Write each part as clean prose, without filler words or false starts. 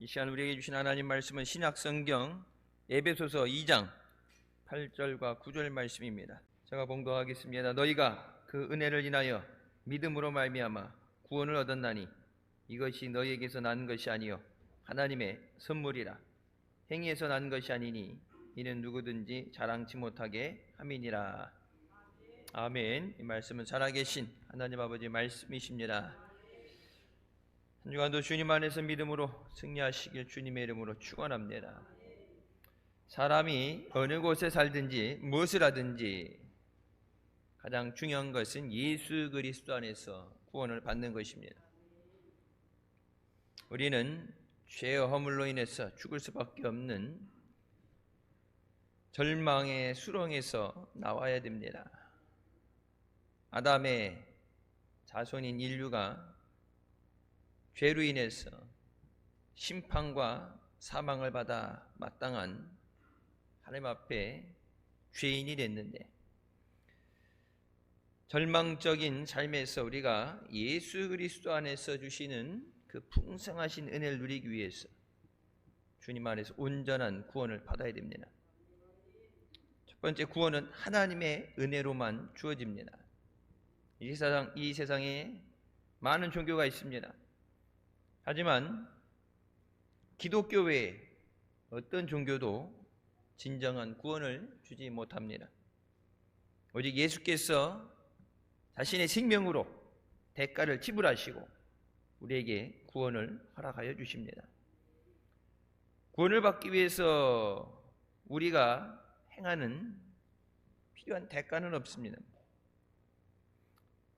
이 시간 우리에게 주신 하나님 말씀은 신약성경 에베소서 2장 8절과 9절 말씀입니다. 제가 봉독하겠습니다. 너희가 그 은혜를 인하여 믿음으로 말미암아 구원을 얻었나니 이것이 너희에게서 난 것이 아니요 하나님의 선물이라. 행위에서 난 것이 아니니 이는 누구든지 자랑치 못하게 함이니라. 아멘. 이 말씀은 살아계신 하나님 아버지 말씀이십니다. 한 주간도 주님 안에서 믿음으로 승리하시길 주님의 이름으로 축원합니다. 사람이 어느 곳에 살든지 무엇을 하든지 가장 중요한 것은 예수 그리스도 안에서 구원을 받는 것입니다. 우리는 죄의 허물로 인해서 죽을 수밖에 없는 절망의 수렁에서 나와야 됩니다. 아담의 자손인 인류가 죄로 인해서 심판과 사망을 받아 마땅한 하나님 앞에 죄인이 됐는데, 절망적인 삶에서 우리가 예수 그리스도 안에서 주시는 그 풍성하신 은혜를 누리기 위해서 주님 안에서 온전한 구원을 받아야 됩니다. 첫 번째, 구원은 하나님의 은혜로만 주어집니다. 이 세상에 많은 종교가 있습니다. 하지만 기독교 외에 어떤 종교도 진정한 구원을 주지 못합니다. 오직 예수께서 자신의 생명으로 대가를 지불하시고 우리에게 구원을 허락하여 주십니다. 구원을 받기 위해서 우리가 행하는 필요한 대가는 없습니다.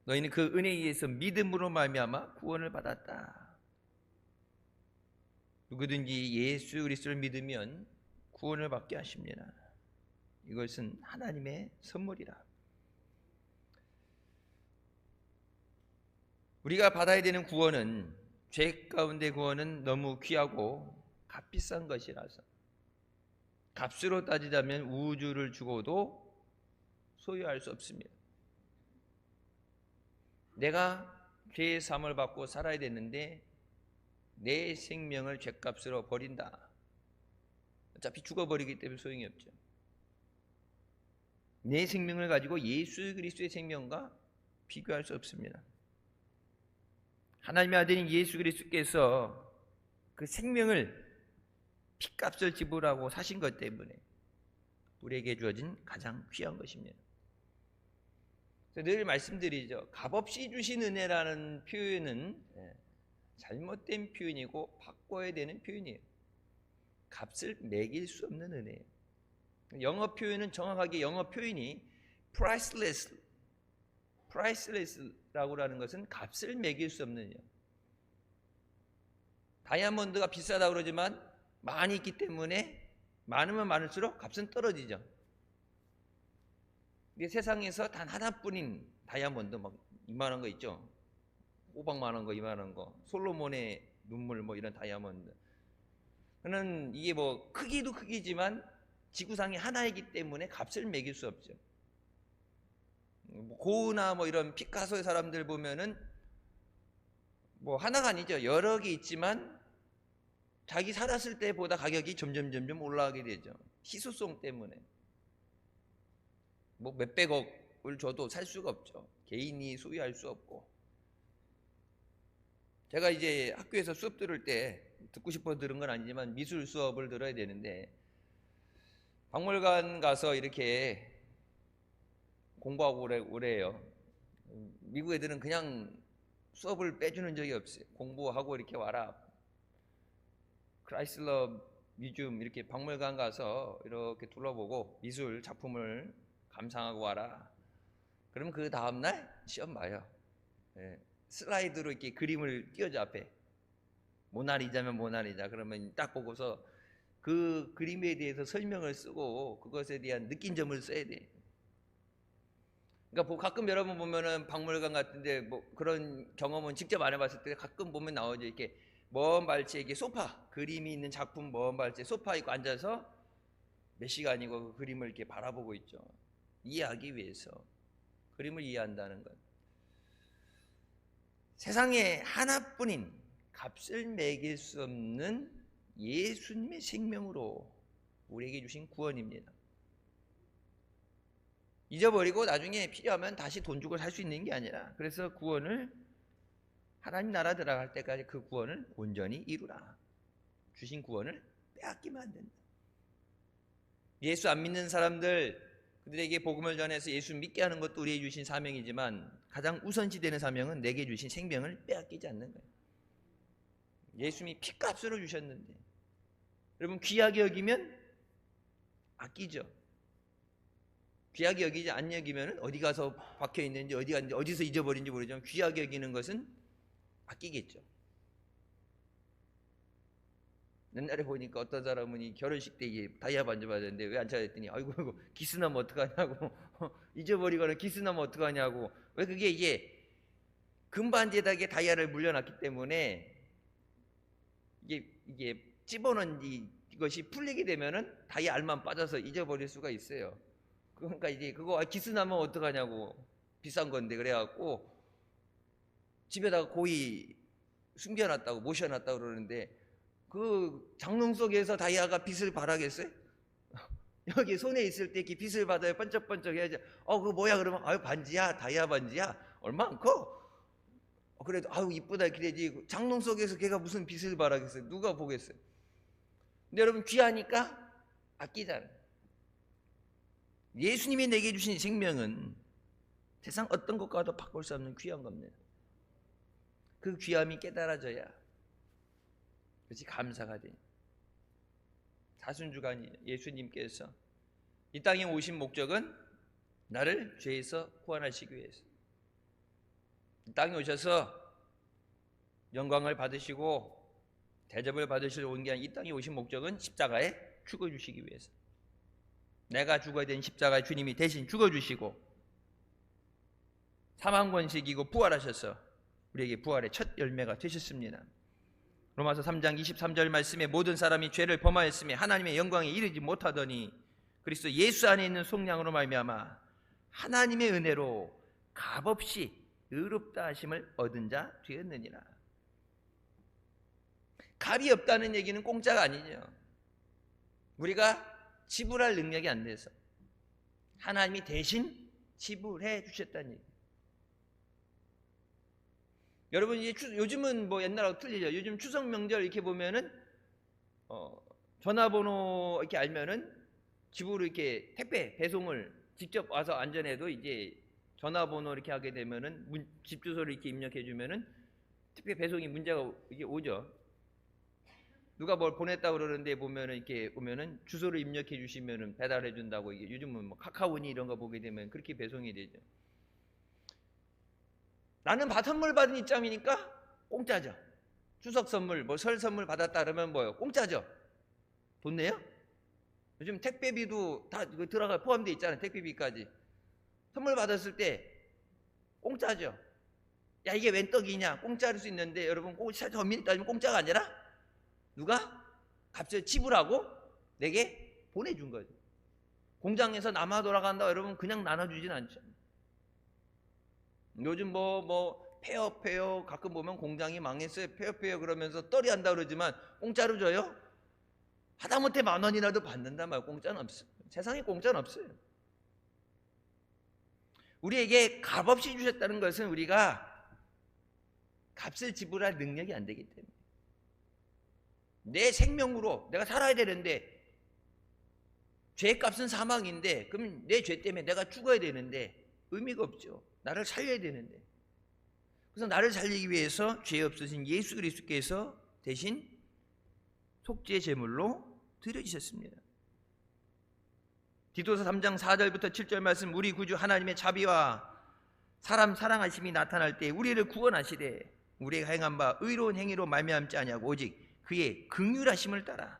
너희는 그 은혜에 의해서 믿음으로 말미암아 구원을 받았다. 누구든지 예수 그리스도를 믿으면 구원을 받게 하십니다. 이것은 하나님의 선물이라. 우리가 받아야 되는 구원은, 죄 가운데 구원은 너무 귀하고 값비싼 것이라서, 값으로 따지자면 우주를 주고도 소유할 수 없습니다. 내가 죄의 사함을 받고 살아야 되는데 내 생명을 죗값으로 버린다. 어차피 죽어버리기 때문에 소용이 없죠. 내 생명을 가지고 예수 그리스도의 생명과 비교할 수 없습니다. 하나님의 아들인 예수 그리스도께서 그 생명을 핏값을 지불하고 사신 것 때문에 우리에게 주어진 가장 귀한 것입니다. 늘 말씀드리죠. 값없이 주신 은혜라는 표현은 잘못된 표현이고 바꿔야 되는 표현이에요. 값을 매길 수 없는 은혜예요. 영어 표현은 정확하게 영어 표현이 priceless라고 하는 것은 값을 매길 수 없는 은혜예요. 다이아몬드가 비싸다고 그러지만 많이 있기 때문에 많으면 많을수록 값은 떨어지죠. 세상에서 단 하나뿐인 다이아몬드 막 이만한 거 있죠. 호박만한 거, 이만한 거, 솔로몬의 눈물 뭐 이런 다이아몬드. 그는 이게 뭐 크기도 크기지만 지구상에 하나이기 때문에 값을 매길 수 없죠. 고흐나 뭐 이런 피카소의 사람들 보면은 뭐 하나가 아니죠. 여러 개 있지만 자기 살았을 때보다 가격이 점점 올라가게 되죠. 희소성 때문에. 뭐 몇백억을 줘도 살 수가 없죠. 개인이 소유할 수 없고. 제가 이제 학교에서 수업 들을 때 듣고 싶어 들은 건 아니지만 미술 수업을 들어야 되는데, 박물관 가서 이렇게 공부하고 오래요. 미국 애들은 그냥 수업을 빼주는 적이 없어요. 공부하고 이렇게 와라. 크라이슬러 뮤지엄 이렇게 박물관 가서 이렇게 둘러보고 미술 작품을 감상하고 와라. 그러면 그 다음날 시험 봐요. 슬라이드로 이렇게 그림을 띄워줘. 앞에 모나리자면 모나리자, 그러면 딱 보고서 그 그림에 대해서 설명을 쓰고 그것에 대한 느낀 점을 써야 돼. 그러니까 가끔 여러분 보면은 박물관 같은데 뭐 그런 경험은 직접 안 해봤을 때 가끔 보면 나오죠. 이렇게 먼 발치에 이렇게 소파, 그림이 있는 작품 먼 발치에 소파 있고 앉아서 몇 시간이고 그 그림을 이렇게 바라보고 있죠. 이해하기 위해서. 그림을 이해한다는 것. 세상에 하나뿐인 값을 매길 수 없는 예수님의 생명으로 우리에게 주신 구원입니다. 잊어버리고 나중에 필요하면 다시 돈 주고 살 수 있는 게 아니라, 그래서 구원을 하나님 나라 들어갈 때까지 그 구원을 온전히 이루라. 주신 구원을 빼앗기면 안 된다. 예수 안 믿는 사람들, 그들에게 복음을 전해서 예수 믿게 하는 것도 우리에게 주신 사명이지만 가장 우선시되는 사명은 내게 주신 생명을 빼앗기지 않는 거예요. 예수님이 피값으로 주셨는데, 여러분 귀하게 여기면 아끼죠. 귀하게 여기지 안 여기면 어디 가서 박혀 있는지 어디 갔는지 어디서 잊어버린지 모르지만 귀하게 여기는 것은 아끼겠죠. 옛날에 보니까 어떤 사람은 이 결혼식 때 이게 다이아 반지 받았는데 왜 안 찾았더니 아이고 기스나면 어떡하냐고 잊어버리거나 기스나면 어떡하냐고. 왜 그게 이게 금반지에다 다이아를 물려놨기 때문에 이게 집어넣은 이것이 풀리게 되면은 다이아 알만 빠져서 잊어버릴 수가 있어요. 그러니까 이제 그거 기스나면 어떡하냐고, 비싼 건데 그래갖고 집에다가 고이 숨겨놨다고 모셔놨다고 그러는데, 그 장롱 속에서 다이아가 빛을 발하겠어요? 여기 손에 있을 때 이렇게 빛을 받아요. 번쩍번쩍 해야지. 그거 뭐야 그러면 아유 반지야, 다이아 반지야, 얼마 안 커? 그래도 아유 이쁘다 그래야지. 장롱 속에서 걔가 무슨 빛을 발하겠어요? 누가 보겠어요? 근데 여러분 귀하니까 아끼잖아요. 예수님이 내게 주신 생명은 세상 어떤 것과도 바꿀 수 없는 귀한 겁니다. 그 귀함이 깨달아져야 그것이 감사가 돼요. 사순주간이 예수님께서 이 땅에 오신 목적은 나를 죄에서 구원하시기 위해서, 이 땅에 오셔서 영광을 받으시고 대접을 받으시러 온 게 아니라 이 땅에 오신 목적은 십자가에 죽어주시기 위해서, 내가 죽어야 되는 십자가에 주님이 대신 죽어주시고 사망 권세 이기고 부활하셔서 우리에게 부활의 첫 열매가 되셨습니다. 로마서 3장 23절 말씀에 모든 사람이 죄를 범하였으며 하나님의 영광에 이르지 못하더니 그리스도 예수 안에 있는 속량으로 말미암아 하나님의 은혜로 값없이 의롭다 하심을 얻은 자 되었느니라. 값이 없다는 얘기는 공짜가 아니죠. 우리가 지불할 능력이 안 돼서 하나님이 대신 지불해 주셨다는 얘기. 여러분 이제 요즘은 뭐 옛날하고 틀리죠. 요즘 추석 명절 이렇게 보면은 전화번호 이렇게 알면은 집으로 이렇게 택배 배송을 직접 와서 안전해도 이제 전화번호 이렇게 하게 되면은 집 주소를 이렇게 입력해 주면은 택배 배송이 문제가 이게 오죠. 누가 뭘 보냈다 그러는데 보면은 이렇게 오면은 주소를 입력해 주시면은 배달해 준다고. 이게 요즘은 뭐 카카오니 이런 거 보게 되면 그렇게 배송이 되죠. 나는 선물 받은 입장이니까 공짜죠. 추석 선물, 뭐 설 선물 받았다 그러면 뭐요? 공짜죠. 돈 내요? 요즘 택배비도 다 들어가 포함되어 있잖아요. 택배비까지. 선물 받았을 때 공짜죠. 야 이게 웬 떡이냐? 공짜일 수 있는데 여러분 엄밀히 따지면 공짜가 아니라 누가 값을 지불하고 내게 보내준 거죠. 공장에서 남아 돌아간다 여러분 그냥 나눠주진 않죠. 요즘 뭐 페어 가끔 보면 공장이 망했어요. 페어 그러면서 떨이 한다 그러지만 공짜로 줘요? 하다못해 10,000원이라도 받는단 말이에요. 공짜는 없어요. 세상에 공짜는 없어요. 우리에게 값없이 주셨다는 것은 우리가 값을 지불할 능력이 안 되기 때문에, 내 생명으로 내가 살아야 되는데 죄값은 사망인데 그럼 내 죄 때문에 내가 죽어야 되는데 의미가 없죠. 나를 살려야 되는데. 그래서 나를 살리기 위해서 죄 없으신 예수 그리스도께서 대신 속죄 제물로 드려주셨습니다. 디도서 3장 4절부터 7절 말씀, 우리 구주 하나님의 자비와 사람 사랑하심이 나타날 때 우리를 구원하시되 우리가 행한 바 의로운 행위로 말미암지 아니하고 오직 그의 긍휼하심을 따라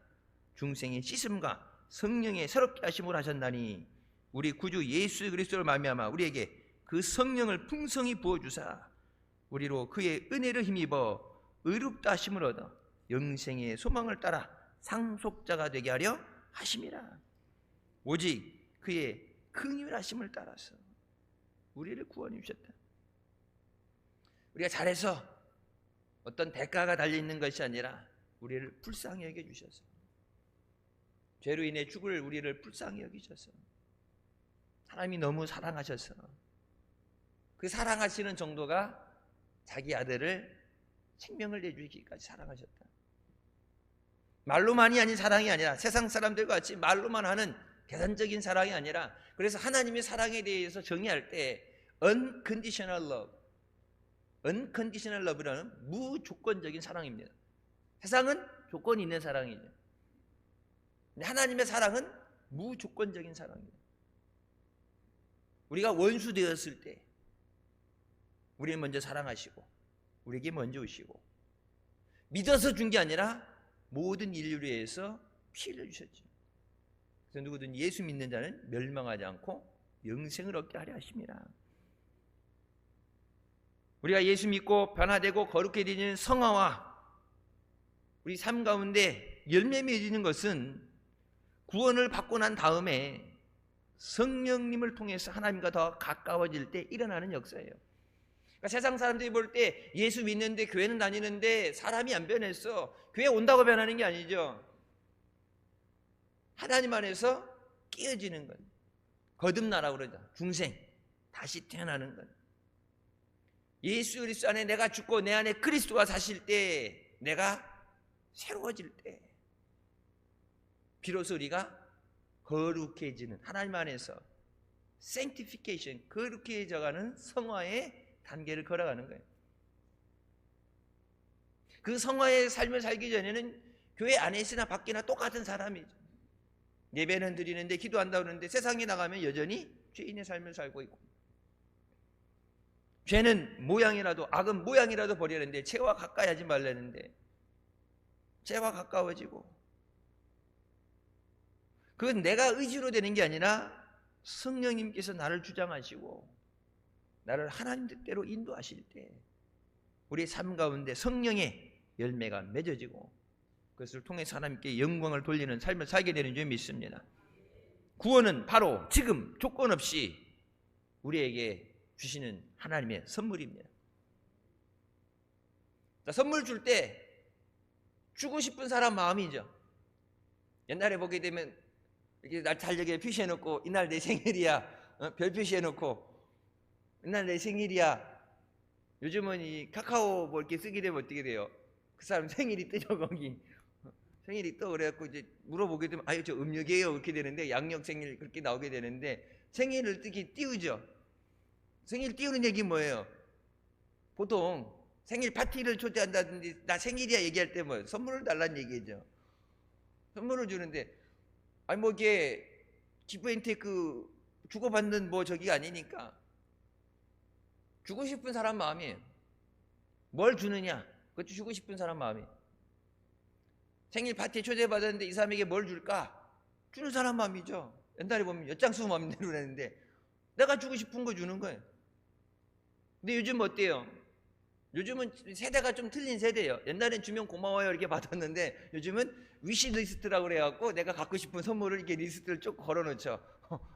중생의 씻음과 성령의 새롭게 하심을 하셨나니 우리 구주 예수 그리스도를 말미암아 우리에게 그 성령을 풍성히 부어주사 우리로 그의 은혜를 힘입어 의롭다 하심을 얻어 영생의 소망을 따라 상속자가 되게 하려 하심이라. 오직 그의 긍휼하심을 따라서 우리를 구원해 주셨다. 우리가 잘해서 어떤 대가가 달려있는 것이 아니라 우리를 불쌍히 여겨주셔서, 죄로 인해 죽을 우리를 불쌍히 여기셔서, 하나님이 너무 사랑하셔서, 그 사랑하시는 정도가 자기 아들을 생명을 내주기까지 사랑하셨다. 말로만이 아닌 사랑이 아니라, 세상 사람들과 같이 말로만 하는 계산적인 사랑이 아니라, 그래서 하나님의 사랑에 대해서 정의할 때 unconditional love, unconditional love라는 무조건적인 사랑입니다. 세상은 조건이 있는 사랑이죠. 하나님의 사랑은 무조건적인 사랑입니다. 우리가 원수 되었을 때 우리를 먼저 사랑하시고 우리에게 먼저 오시고, 믿어서 준 게 아니라 모든 인류를 위해서 피 흘려주셨죠. 그래서 누구든 예수 믿는 자는 멸망하지 않고 영생을 얻게 하려 하십니다. 우리가 예수 믿고 변화되고 거룩해지는 성화와 우리 삶 가운데 열매 맺는 것은 구원을 받고 난 다음에 성령님을 통해서 하나님과 더 가까워질 때 일어나는 역사예요. 그러니까 세상 사람들이 볼 때 예수 믿는데 교회는 다니는데 사람이 안 변했어, 교회 온다고 변하는 게 아니죠. 하나님 안에서 깨어지는 것, 거듭나라고 그러죠. 중생, 다시 태어나는 것. 예수 그리스도 안에 내가 죽고 내 안에 그리스도가 사실 때, 내가 새로워질 때 비로소 우리가 거룩해지는, 하나님 안에서 sanctification, 거룩해져가는 성화의 단계를 걸어가는 거예요. 그 성화의 삶을 살기 전에는 교회 안에 있으나 밖이나 똑같은 사람이죠. 예배는 드리는데 기도한다고 그러는데 세상에 나가면 여전히 죄인의 삶을 살고 있고, 죄는 모양이라도, 악은 모양이라도 버리는데 죄와 가까이 하지 말라는데 죄와 가까워지고, 그건 내가 의지로 되는 게 아니라 성령님께서 나를 주장하시고 나를 하나님 뜻대로 인도하실 때 우리 삶 가운데 성령의 열매가 맺어지고, 그것을 통해서 하나님께 영광을 돌리는 삶을 살게 되는 줄 믿습니다. 구원은 바로 지금 조건 없이 우리에게 주시는 하나님의 선물입니다. 선물 줄 때 주고 싶은 사람 마음이죠. 옛날에 보게 되면 이렇게 날 달력에 표시해놓고, 이날 내 생일이야, 별 표시해놓고 이날 내 생일이야. 요즘은 이 카카오 뭐 이렇게 쓰게 되면 어떻게 돼요? 그 사람 생일이 뜨죠, 거기. 생일이 떠. 그래갖고 이제 물어보게 되면, 아유, 저 음력이에요, 이렇게 되는데, 양력 생일 그렇게 나오게 되는데, 생일을 띄우죠. 생일 띄우는 얘기 뭐예요? 보통 생일 파티를 초대한다든지 나 생일이야 얘기할 때 뭐 선물을 달라는 얘기죠. 선물을 주는데, 아니 뭐 이게 기프앤테이크 주고받는 뭐 저기가 아니니까 주고 싶은 사람 마음이에요. 뭘 주느냐, 그것도 주고 싶은 사람 마음이에요. 생일 파티에 초대받았는데 이 사람에게 뭘 줄까? 주는 사람 마음이죠. 옛날에 보면 엿장수 마음대로 그랬는데 내가 주고 싶은 거 주는 거예요. 근데 요즘 어때요? 요즘은 세대가 좀 틀린 세대예요. 옛날엔 주면 고마워요 이렇게 받았는데 요즘은 위시 리스트라고 그래갖고 내가 갖고 싶은 선물을 이렇게 리스트를 쭉 걸어놓죠.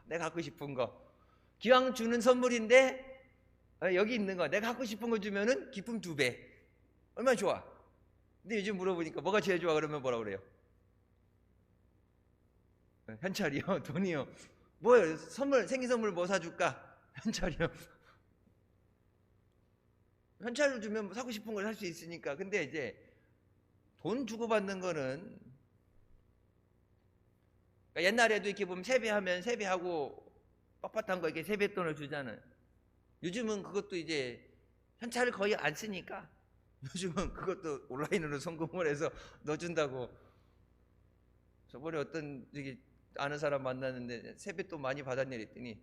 내가 갖고 싶은 거. 기왕 주는 선물인데 여기 있는 거 내가 갖고 싶은 거 주면은 기쁨 2배. 얼마나 좋아. 근데 요즘 물어보니까 뭐가 제일 좋아 그러면 뭐라 그래요? 현찰이요? 돈이요? 뭐예요? 선물, 생일 선물 뭐 사줄까? 현찰이요? 현찰을 주면 사고 싶은 걸 살 수 있으니까. 근데 이제 돈 주고받는 거는, 그러니까 옛날에도 이렇게 보면 세배하면 세배하고 빳빳한 거 이렇게 세뱃돈을 주잖아요. 요즘은 그것도 이제 현찰을 거의 안 쓰니까 요즘은 그것도 온라인으로 송금을 해서 넣어준다고. 저번에 어떤 저기 아는 사람 만났는데 세뱃돈 많이 받았냐 했더니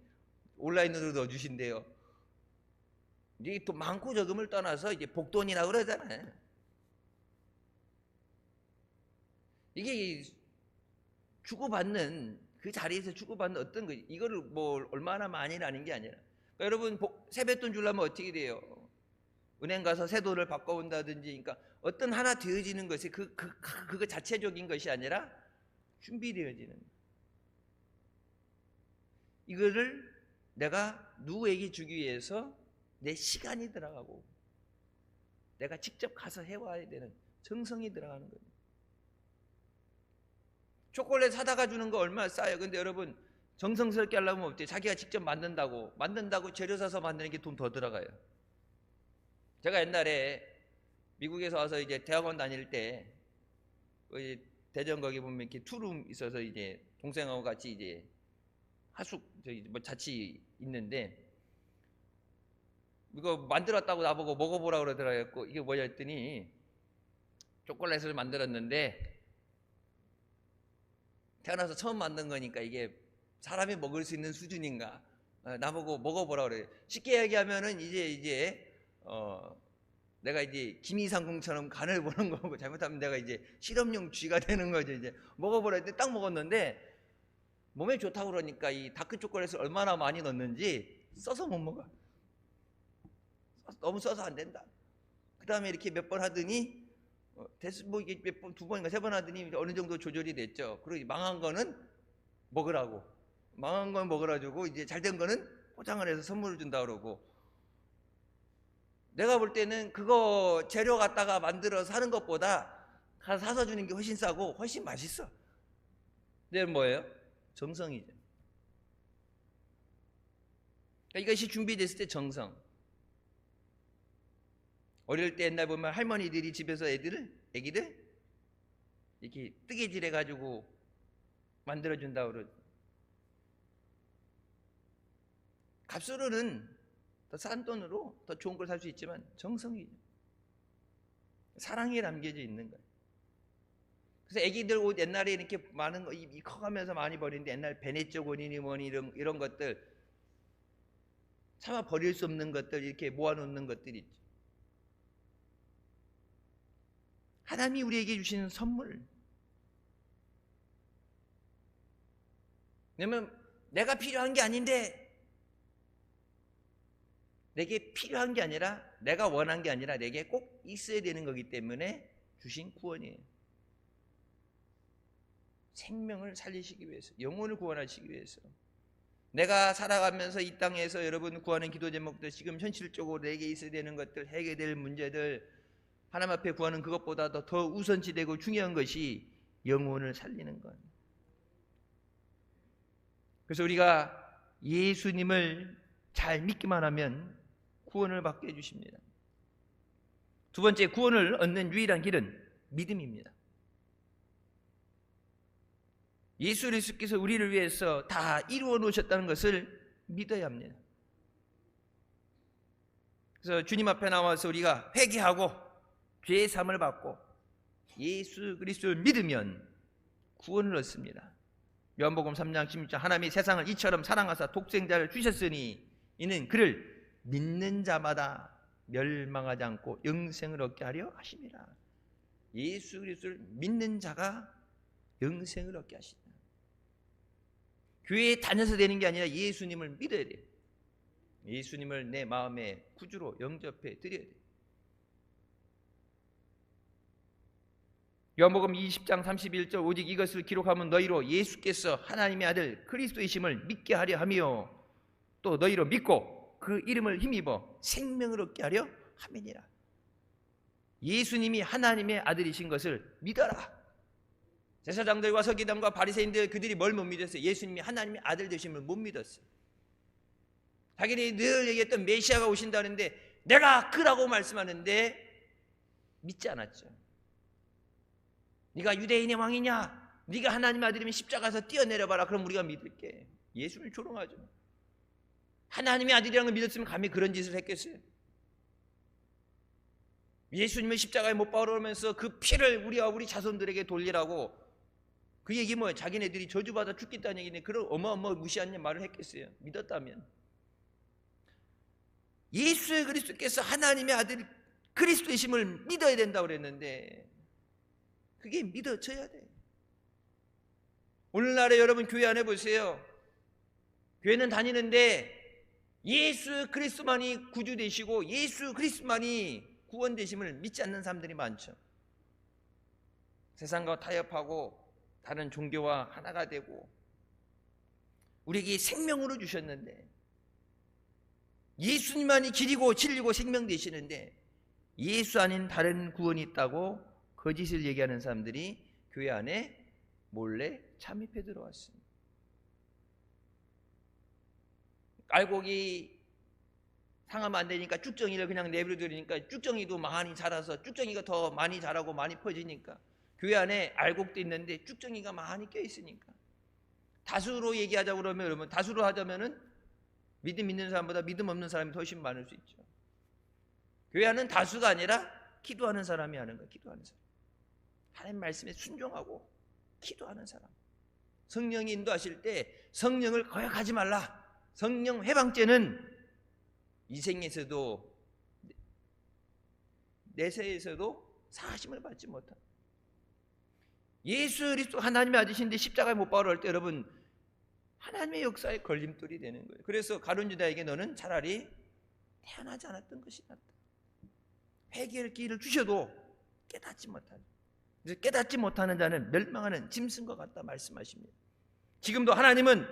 온라인으로 넣어주신대요. 이게 또 많고 적음을 떠나서 이제 복돈이라고 그러잖아요. 이게 주고받는, 그 자리에서 주고받는 어떤 거, 이거를 뭐 얼마나 많이라는 게 아니라, 그러니까 여러분 세뱃돈 주려면 어떻게 돼요? 은행 가서 새 돈을 바꿔온다든지, 그러니까 어떤 하나 되어지는 것이 그거 자체적인 것이 아니라 준비되어지는, 이거를 내가 누구에게 주기 위해서 내 시간이 들어가고 내가 직접 가서 해와야 되는 정성이 들어가는 거예요. 초콜릿 사다가 주는 거 얼마나 싸요. 근데 여러분 정성스럽게 하려면 어때요? 자기가 직접 만든다고 재료 사서 만드는 게 돈 더 들어가요. 제가 옛날에 미국에서 와서 이제 대학원 다닐 때 대전 거기 보면 이렇게 투룸 있어서 이제 동생하고 같이 이제 하숙 저기 뭐 자취 있는데 이거 만들었다고 나보고 먹어보라 그러더라고. 이게 뭐냐 했더니 초콜릿을 만들었는데 태어나서 처음 만든 거니까 이게 사람이 먹을 수 있는 수준인가? 나보고 먹어보라 그래. 쉽게 얘기하면은 이제 내가 이제 김이상궁처럼 간을 보는 거고 잘못하면 내가 이제 실험용 쥐가 되는 거죠. 이제 먹어보라 했더니 딱 먹었는데 몸에 좋다고 그러니까 이 다크 초콜릿을 얼마나 많이 넣었는지 써서 못 먹어. 너무 써서 안 된다. 그 다음에 이렇게 몇 번 하더니 뭐 이게 몇 번, 두 번인가 세 번 하더니 어느 정도 조절이 됐죠. 그리고 망한 거는 먹으라고. 망한 건 먹으라고 이제 잘된 거는 포장을 해서 선물을 준다 그러고. 내가 볼 때는 그거 재료 갖다가 만들어서 하는 것보다 가서 사서 주는 게 훨씬 싸고 훨씬 맛있어. 근데 뭐예요? 정성이죠. 그러니까 이것이 준비됐을 때 정성. 어릴 때 옛날 보면 할머니들이 집에서 애기들 이렇게 뜨개질 해가지고 만들어준다 그러죠. 값으로는 더 싼 돈으로 더 좋은 걸 살 수 있지만 정성이죠. 사랑이 담겨져 있는 거예요. 그래서 애기들 옷 옛날에 이렇게 많은 거 커가면서 많이 버리는데 옛날 베네쪼 고니니 뭐니 이런 것들 차마 버릴 수 없는 것들 이렇게 모아놓는 것들이 있죠. 하나님이 우리에게 주시는 선물. 왜냐면 내가 필요한 게 아닌데 내게 필요한 게 아니라 내가 원한 게 아니라 내게 꼭 있어야 되는 거기 때문에 주신 구원이에요. 생명을 살리시기 위해서, 영혼을 구원하시기 위해서. 내가 살아가면서 이 땅에서 여러분 구하는 기도 제목들 지금 현실적으로 내게 있어야 되는 것들, 해결될 문제들 하나님 앞에 구하는 그것보다 더 우선시되고 중요한 것이 영혼을 살리는 것. 그래서 우리가 예수님을 잘 믿기만 하면 구원을 받게 해주십니다. 두 번째, 구원을 얻는 유일한 길은 믿음입니다. 예수 그리스도께서 우리를 위해서 다 이루어 놓으셨다는 것을 믿어야 합니다. 그래서 주님 앞에 나와서 우리가 회개하고 죄의 사함을 받고 예수 그리스도를 믿으면 구원을 얻습니다. 요한복음 3장 16절 하나님이 세상을 이처럼 사랑하사 독생자를 주셨으니 이는 그를 믿는 자마다 멸망하지 않고 영생을 얻게 하려 하심이라. 예수 그리스도를 믿는 자가 영생을 얻게 하신다. 교회에 다녀서 되는 게 아니라 예수님을 믿어야 돼요. 예수님을 내 마음의 구주로 영접해 드려야 돼요. 요한복음 20장 31절 오직 이것을 기록하면 너희로 예수께서 하나님의 아들 그리스도이심을 믿게 하려 하며 또 너희로 믿고 그 이름을 힘입어 생명을 얻게 하려 함이니라. 예수님이 하나님의 아들이신 것을 믿어라. 제사장들과 서기관과 바리새인들 그들이 뭘 못 믿었어요? 예수님이 하나님의 아들 되심을 못 믿었어요. 자기들이 늘 얘기했던 메시아가 오신다는데 내가 그라고 말씀하는데 믿지 않았죠. 네가 유대인의 왕이냐? 네가 하나님의 아들이면 십자가에서 뛰어내려봐라. 그럼 우리가 믿을게. 예수를 조롱하죠. 하나님의 아들이라는 걸 믿었으면 감히 그런 짓을 했겠어요? 예수님을 십자가에 못 박으면서 그 피를 우리와 우리 자손들에게 돌리라고 그 얘기 뭐예요? 자기네들이 저주받아 죽겠다는 얘기네. 그런 어마어마무시한 말을 했겠어요? 믿었다면. 예수 그리스도께서 하나님의 아들 그리스도이심을 믿어야 된다고 그랬는데 그게 믿어져야 돼. 오늘날에 여러분 교회 안에 보세요. 교회는 다니는데 예수 그리스도만이 구주 되시고 예수 그리스도만이 구원 되심을 믿지 않는 사람들이 많죠. 세상과 타협하고 다른 종교와 하나가 되고 우리에게 생명으로 주셨는데 예수님만이 길이고 진리고 생명 되시는데 예수 아닌 다른 구원이 있다고 거짓을 얘기하는 사람들이 교회 안에 몰래 잠입해 들어왔습니다. 알곡이 상하면 안 되니까 쭉정이를 그냥 내버려 두니까 쭉정이도 많이 자라서 쭉정이가 더 많이 자라고 많이 퍼지니까 교회 안에 알곡도 있는데 쭉정이가 많이 껴 있으니까 다수로 얘기하자고 그러면 여러분, 다수로 하자면은 믿음 있는 사람보다 믿음 없는 사람이 훨씬 많을 수 있죠. 교회 안은 다수가 아니라 기도하는 사람이 하는 거예요. 기도하는 사람, 하나님 말씀에 순종하고 기도하는 사람. 성령이 인도하실 때 성령을 거역하지 말라. 성령 회방죄는 이 생에서도 내세에서도 사하심을 받지 못한, 예수 그리스도 하나님의 아들이신데 십자가에 못 박으러 할 때 여러분 하나님의 역사에 걸림돌이 되는 거예요. 그래서 가룟 유다에게 너는 차라리 태어나지 않았던 것이 낫다. 회개의 기회를 주셔도 깨닫지 못하는, 깨닫지 못하는 자는 멸망하는 짐승과 같다 말씀하십니다. 지금도 하나님은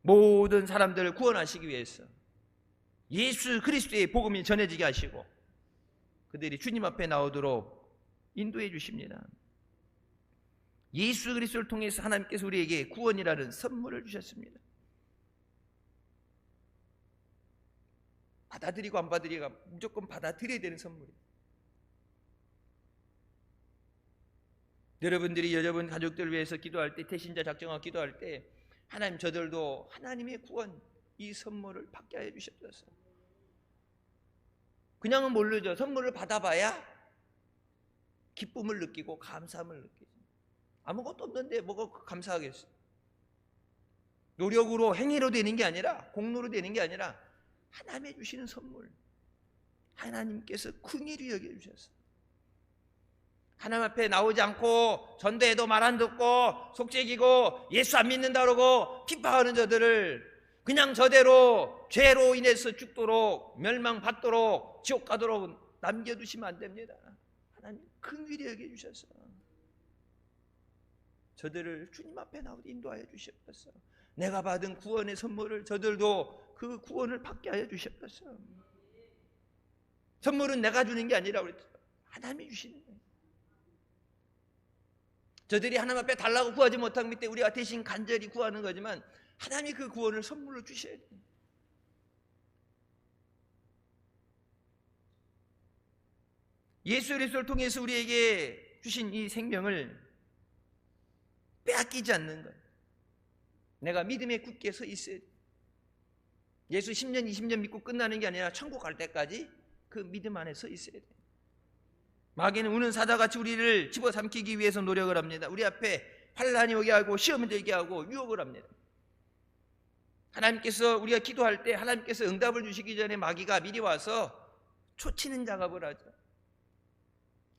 모든 사람들을 구원하시기 위해서 예수 그리스도의 복음이 전해지게 하시고 그들이 주님 앞에 나오도록 인도해 주십니다. 예수 그리스도를 통해서 하나님께서 우리에게 구원이라는 선물을 주셨습니다. 받아들이고 안 받아들이가 무조건 받아들여야 되는 선물이에요. 여러분들이 여러분 가족들 위해서 기도할 때, 태신자 작정하고 기도할 때 하나님 저들도 하나님의 구원 이 선물을 받게 하여 주셨어요. 그냥은 모르죠. 선물을 받아봐야 기쁨을 느끼고 감사함을 느끼죠. 아무것도 없는데 뭐가 감사하겠어요. 노력으로 행위로 되는 게 아니라, 공로로 되는 게 아니라 하나님이 주시는 선물, 하나님께서 긍휼히 여겨주셨어요. 하나님 앞에 나오지 않고 전도해도 말 안 듣고 속죄기고 예수 안 믿는다 그러고 핍박하는 저들을 그냥 저대로 죄로 인해서 죽도록 멸망받도록 지옥 가도록 남겨두시면 안 됩니다. 하나님 긍휼히 여겨주셔서 저들을 주님 앞에 나오게 인도하여 주셨어. 내가 받은 구원의 선물을 저들도 그 구원을 받게 하여 주셨어. 선물은 내가 주는 게 아니라 하나님이 주시는 거예요. 저들이 하나님 앞에 달라고 구하지 못한 밑에 우리가 대신 간절히 구하는 거지만 하나님이 그 구원을 선물로 주셔야 돼요. 예수 그리스도를 통해서 우리에게 주신 이 생명을 빼앗기지 않는 것. 내가 믿음에 굳게 서 있어야 돼. 예수 10년 20년 믿고 끝나는 게 아니라 천국 갈 때까지 그 믿음 안에 서 있어야 돼. 마귀는 우는 사자같이 우리를 집어삼키기 위해서 노력을 합니다. 우리 앞에 환난이 오게 하고 시험이 되게 하고 유혹을 합니다. 하나님께서 우리가 기도할 때 하나님께서 응답을 주시기 전에 마귀가 미리 와서 초치는 작업을 하죠.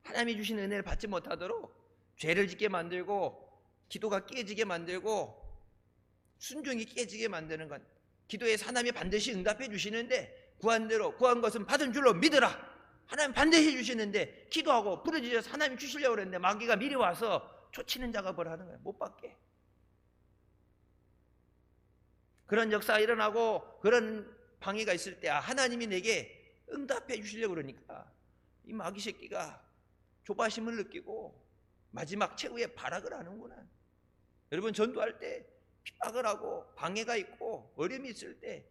하나님이 주신 은혜를 받지 못하도록 죄를 짓게 만들고 기도가 깨지게 만들고 순종이 깨지게 만드는 것. 기도에서 하나님이 반드시 응답해 주시는데 구한 대로, 구한 것은 받은 줄로 믿으라. 하나님 반드시 주시는데 기도하고 부르짖어서 하나님이 주시려고 그랬는데 마귀가 미리 와서 초치는 작업을 하는 거예요. 못 받게. 그런 역사가 일어나고 그런 방해가 있을 때 하나님이 내게 응답해 주시려고 그러니까 이 마귀 새끼가 조바심을 느끼고 마지막 최후의 발악을 하는구나. 여러분 전도할 때 핍박을 하고 방해가 있고 어려움이 있을 때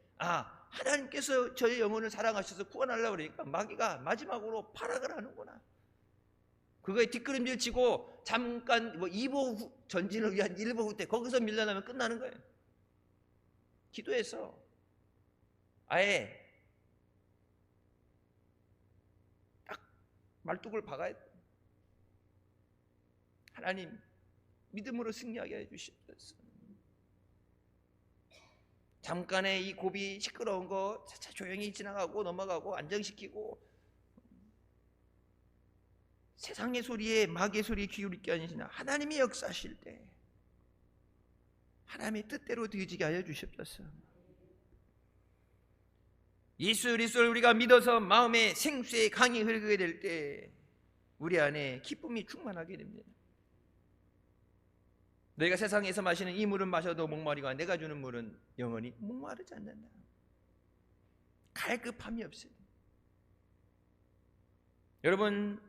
하나님께서 저의 영혼을 사랑하셔서 구원하려고 그러니까 마귀가 마지막으로 발악을 하는구나. 그거에 뒷걸음질 치고 잠깐 2보 전진을 위한 1보 후퇴 거기서 밀려나면 끝나는 거예요. 기도해서 아예 딱 말뚝을 박아야 돼. 하나님 믿음으로 승리하게 해주시옵소서. 잠깐의 이 고비 시끄러운 거 차차 조용히 지나가고 넘어가고 안정시키고 세상의 소리에 마귀의 소리에 기울일 게 아니시나 하나님이 역사하실 때 하나님의 뜻대로 되어지게 하여 주시옵소서. 예수 그리스도를 우리가 믿어서 마음에 생수의 강이 흐르게 될 때 우리 안에 기쁨이 충만하게 됩니다. 너희가 세상에서 마시는 이 물은 마셔도 목마르고 내가 주는 물은 영원히 목마르지 않는다. 갈급함이 없어요. 여러분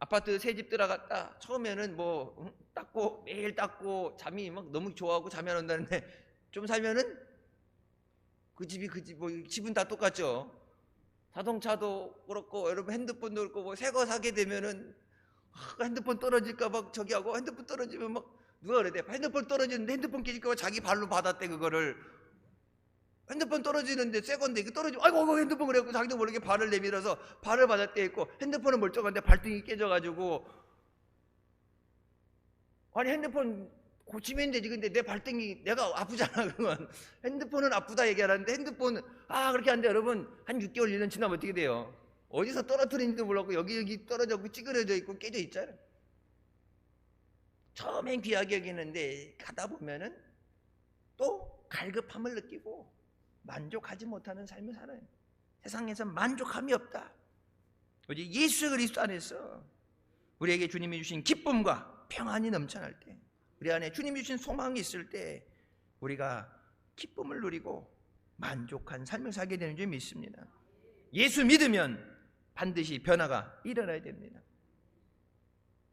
아파트 새 집 들어갔다. 처음에는 뭐 닦고 매일 닦고 잠이 막 너무 좋아하고 잠이 안 온다는데 좀 살면은 그 집이 뭐 집은 다 똑같죠. 자동차도 그렇고 여러분 핸드폰도 그렇고 뭐 새 거 사게 되면은 핸드폰 떨어질까 봐 저기 하고 핸드폰 떨어지면 막 누가 그래 핸드폰 떨어지는데 핸드폰 깨질까 봐 자기 발로 받았대. 그거를 핸드폰 떨어지는데 새 건데 이거 떨어지면 아이고 핸드폰 그래갖고 자기도 모르게 발을 내밀어서 발을 받았대 있고 핸드폰은 멀쩡한데 발등이 깨져가지고 아니 핸드폰 고치면 되지 근데 내 발등이 내가 아프잖아. 그건 핸드폰은 아프다 얘기하는데 핸드폰은 그렇게 하는데 여러분 한 6개월 1년 지나면 어떻게 돼요? 어디서 떨어뜨리는지도 몰랐고 여기 떨어져 찌그러져 있고 깨져 있잖아요. 처음엔 귀하게 여기는데 가다 보면은 또 갈급함을 느끼고 만족하지 못하는 삶을 살아요. 세상에서 만족함이 없다. 오직 예수 그리스도 안에서 우리에게 주님이 주신 기쁨과 평안이 넘쳐날 때, 우리 안에 주님이 주신 소망이 있을 때 우리가 기쁨을 누리고 만족한 삶을 살게 되는 줄 믿습니다. 예수 믿으면 반드시 변화가 일어나야 됩니다.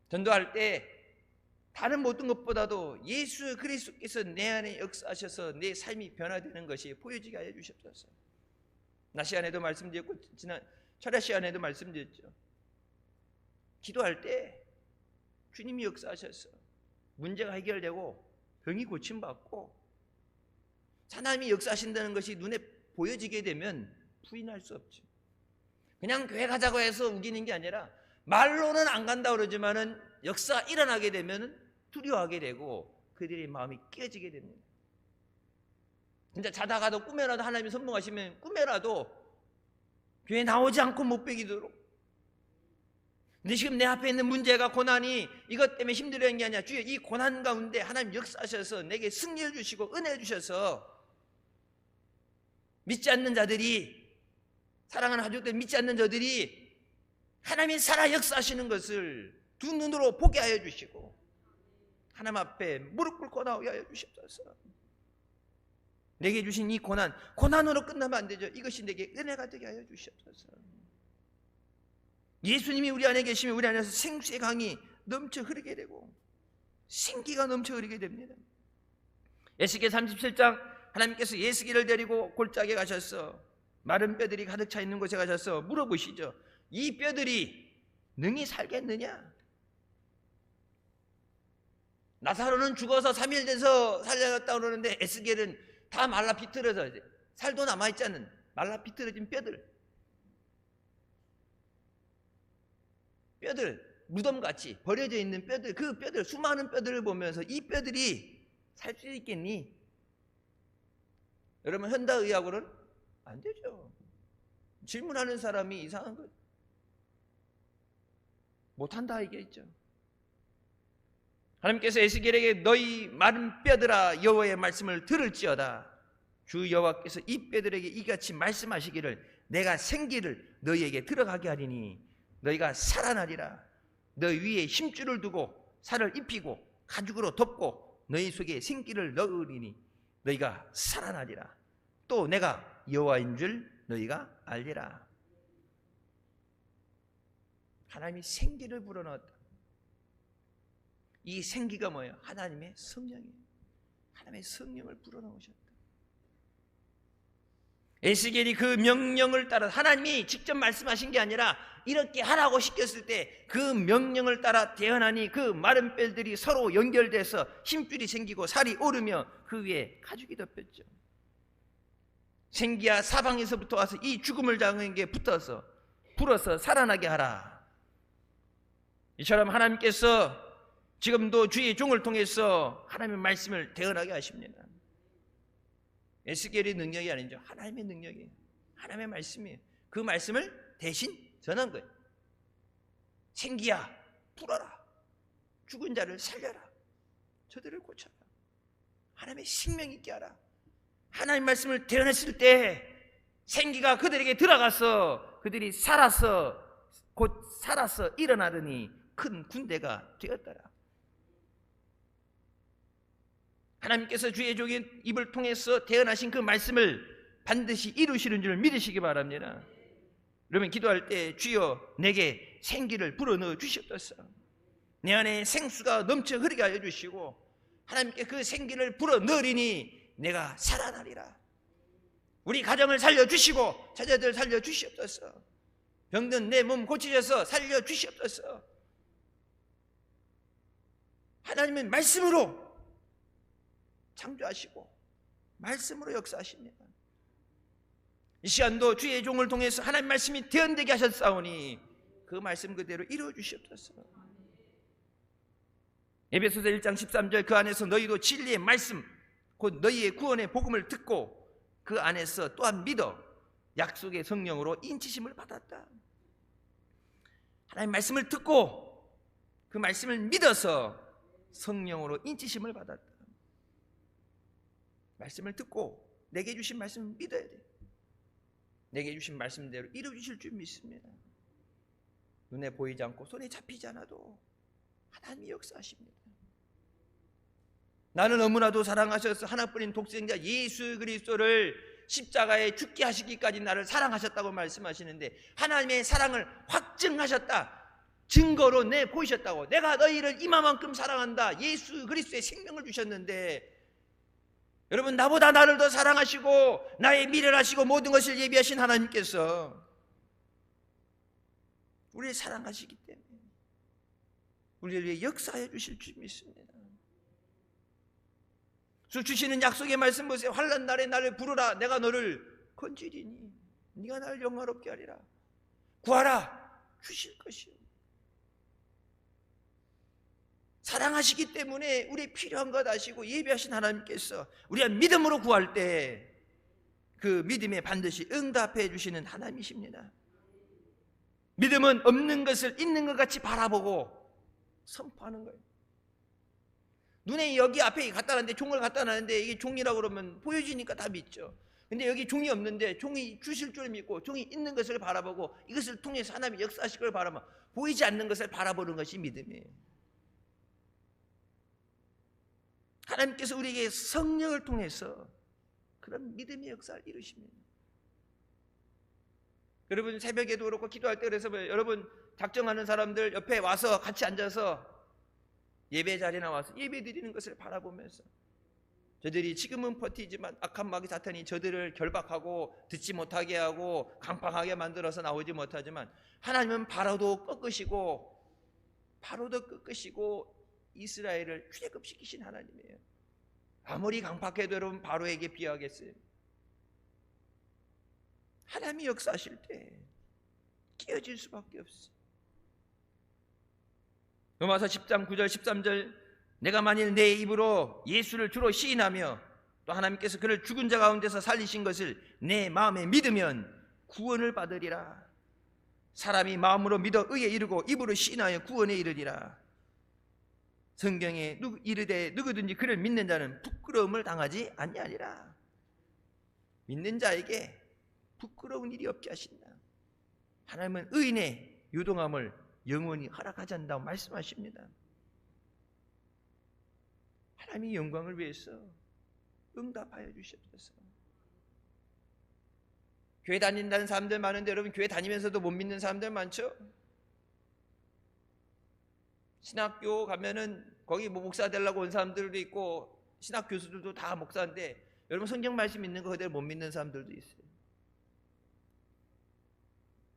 전도할 때 다른 모든 것보다도 예수 그리스도께서 내 안에 역사하셔서 내 삶이 변화되는 것이 보여지게 하여 주시옵소서. 낮 시간에도 말씀드렸고 지난 철야 시간에도 말씀드렸죠. 기도할 때 주님이 역사하셔서 문제가 해결되고 병이 고침받고 하나님이 역사하신다는 것이 눈에 보여지게 되면 부인할 수 없죠. 그냥 교회 가자고 해서 우기는 게 아니라 말로는 안 간다 그러지만은 역사 일어나게 되면 두려워하게 되고 그들의 마음이 깨지게 됩니다. 진짜 자다가도 꿈에라도 하나님이 선봉하시면 꿈에라도 교회 나오지 않고 못 베기도록. 근데 지금 내 앞에 있는 문제가 고난이 이것 때문에 힘들어하는 게 아니라 주여 이 고난 가운데 하나님 역사하셔서 내게 승리를 주시고 은혜를 주셔서 믿지 않는 자들이 사랑하는 가족들 믿지 않는 자들이 하나님이 살아 역사하시는 것을 두 눈으로 보게 하여 주시고 하나님 앞에 무릎 꿇고 나오게 하여 주시옵소서. 내게 주신 이 고난으로 끝나면 안 되죠. 이것이 내게 은혜가 되게 하여 주시옵소서. 예수님이 우리 안에 계시면 우리 안에서 생수의 강이 넘쳐 흐르게 되고 생기가 넘쳐 흐르게 됩니다. 에스겔 37장 하나님께서 예수기를 데리고 골짜기에 가셔서 마른 뼈들이 가득 차 있는 곳에 가셔서 물어보시죠. 이 뼈들이 능히 살겠느냐? 나사로는 죽어서 3일 돼서 살려졌다 그러는데 에스겔은 다 말라 비틀어서 살도 남아있지 않은 말라 비틀어진 뼈들 무덤같이 버려져 있는 뼈들, 그 뼈들 수많은 뼈들을 보면서 이 뼈들이 살 수 있겠니? 여러분 현대의학으로는 안 되죠. 질문하는 사람이 이상한 거 못한다 이게 있죠. 하나님께서 에스겔에게 너희 마른 뼈들아 여호와의 말씀을 들을지어다. 주 여호와께서 이 뼈들에게 이같이 말씀하시기를 내가 생기를 너희에게 들어가게 하리니 너희가 살아나리라. 너희 위에 힘줄을 두고 살을 입히고 가죽으로 덮고 너희 속에 생기를 넣으리니 너희가 살아나리라. 또 내가 여호와인 줄 너희가 알리라. 하나님이 생기를 불어넣었다. 이 생기가 뭐예요? 하나님의 성령이에요. 하나님의 성령을 불어넣으셨다. 에스겔이 그 명령을 따라 하나님이 직접 말씀하신 게 아니라 이렇게 하라고 시켰을 때 그 명령을 따라 태어나니 그 마른 뼈들이 서로 연결돼서 힘줄이 생기고 살이 오르며 그 위에 가죽이 덮였죠. 생기야 사방에서부터 와서 이 죽음을 당한 게 붙어서 불어서 살아나게 하라. 이처럼 하나님께서 지금도 주의 종을 통해서 하나님의 말씀을 대언하게 하십니다. 에스겔의 능력이 아니죠. 하나님의 능력이에요. 하나님의 말씀이에요. 그 말씀을 대신 전한 거예요. 생기야 불어라. 죽은 자를 살려라. 저들을 고쳐라. 하나님의 생명 있게 하라. 하나님 말씀을 대언했을 때 생기가 그들에게 들어가서 그들이 살아서 곧 살아서 일어나더니 큰 군대가 되었더라. 하나님께서 주의 종의 입을 통해서 대언하신 그 말씀을 반드시 이루시는 줄 믿으시기 바랍니다. 여러분 기도할 때 주여 내게 생기를 불어넣어 주시옵소서. 내 안에 생수가 넘쳐 흐르게 하여 주시고 하나님께 그 생기를 불어넣으리니 내가 살아나리라. 우리 가정을 살려주시고 자녀들 살려주시옵소서. 병든 내 몸 고치셔서 살려주시옵소서. 하나님은 말씀으로 창조하시고 말씀으로 역사하십니다. 이 시간도 주의 종을 통해서 하나님 말씀이 대언되게 하셨사오니 그 말씀 그대로 이루어 주시옵소서. 에베소서 1장 13절 그 안에서 너희도 진리의 말씀 곧 너희의 구원의 복음을 듣고 그 안에서 또한 믿어 약속의 성령으로 인치심을 받았다. 하나님 말씀을 듣고 그 말씀을 믿어서 성령으로 인치심을 받았다. 말씀을 듣고 내게 주신 말씀을 믿어야 돼. 내게 주신 말씀대로 이루어 주실 줄 믿습니다. 눈에 보이지 않고 손에 잡히지 않아도 하나님이 역사하십니다. 나는 너무나도 사랑하셔서 하나뿐인 독생자 예수 그리스도를 십자가에 죽게 하시기까지 나를 사랑하셨다고 말씀하시는데 하나님의 사랑을 확증하셨다. 증거로 내보이셨다고. 내가 너희를 이만큼 사랑한다. 예수 그리스도의 생명을 주셨는데 여러분 나보다 나를 더 사랑하시고 나의 미래를 하시고 모든 것을 예비하신 하나님께서 우리를 사랑하시기 때문에 우리를 위해 역사해 주실 줄 믿습니다. 주 주시는 약속의 말씀 보세요. 환난 날에 나를 부르라. 내가 너를 건지리니 네가 나를 영화롭게 하리라. 구하라. 주실 것이요. 사랑하시기 때문에 우리 필요한 것 아시고 예비하신 하나님께서 우리가 믿음으로 구할 때 그 믿음에 반드시 응답해 주시는 하나님이십니다. 믿음은 없는 것을 있는 것 같이 바라보고 선포하는 거예요. 눈에 여기 앞에 갖다 놨는데 종을 갖다 놨는데 이게 종이라고 그러면 보여지니까 다 믿죠. 근데 여기 종이 없는데 종이 주실 줄 믿고 종이 있는 것을 바라보고 이것을 통해서 하나님이 역사하실 걸 바라보면 보이지 않는 것을 바라보는 것이 믿음이에요. 하나님께서 우리에게 성령을 통해서 그런 믿음의 역사를 이루십니다. 여러분 새벽에도 그렇고 기도할 때 그래서 여러분 작정하는 사람들 옆에 와서 같이 앉아서 예배 자리에 나와서 예배 드리는 것을 바라보면서 저들이 지금은 버티지만 악한 마귀 사탄이 저들을 결박하고 듣지 못하게 하고 강팍하게 만들어서 나오지 못하지만 하나님은 바로도 꺾으시고 이스라엘을 출애굽시키신 하나님이에요. 아무리 강팍해도 여러분 바로에게 비하겠어요? 하나님이 역사하실 때 끼어질 수밖에 없어요. 로마서 10장 9절 13절 내가 만일 내 입으로 예수를 주로 시인하며 또 하나님께서 그를 죽은 자 가운데서 살리신 것을 내 마음에 믿으면 구원을 받으리라. 사람이 마음으로 믿어 의에 이르고 입으로 시인하여 구원에 이르리라. 성경에 이르되 누구든지 그를 믿는 자는 부끄러움을 당하지 아니하리라. 믿는 자에게 부끄러운 일이 없게 하신다. 하나님은 의인의 유동함을 영원히 허락하지 않는다고 말씀하십니다. 하나님의 영광을 위해서 응답하여 주시옵소서. 교회 다닌다는 사람들 많은데 여러분 교회 다니면서도 못 믿는 사람들 많죠? 신학교 가면은 거기 뭐 목사 되려고 온 사람들도 있고 신학 교수들도 다 목사인데 여러분 성경 말씀 있는 거 그대로 못 믿는 사람들도 있어요.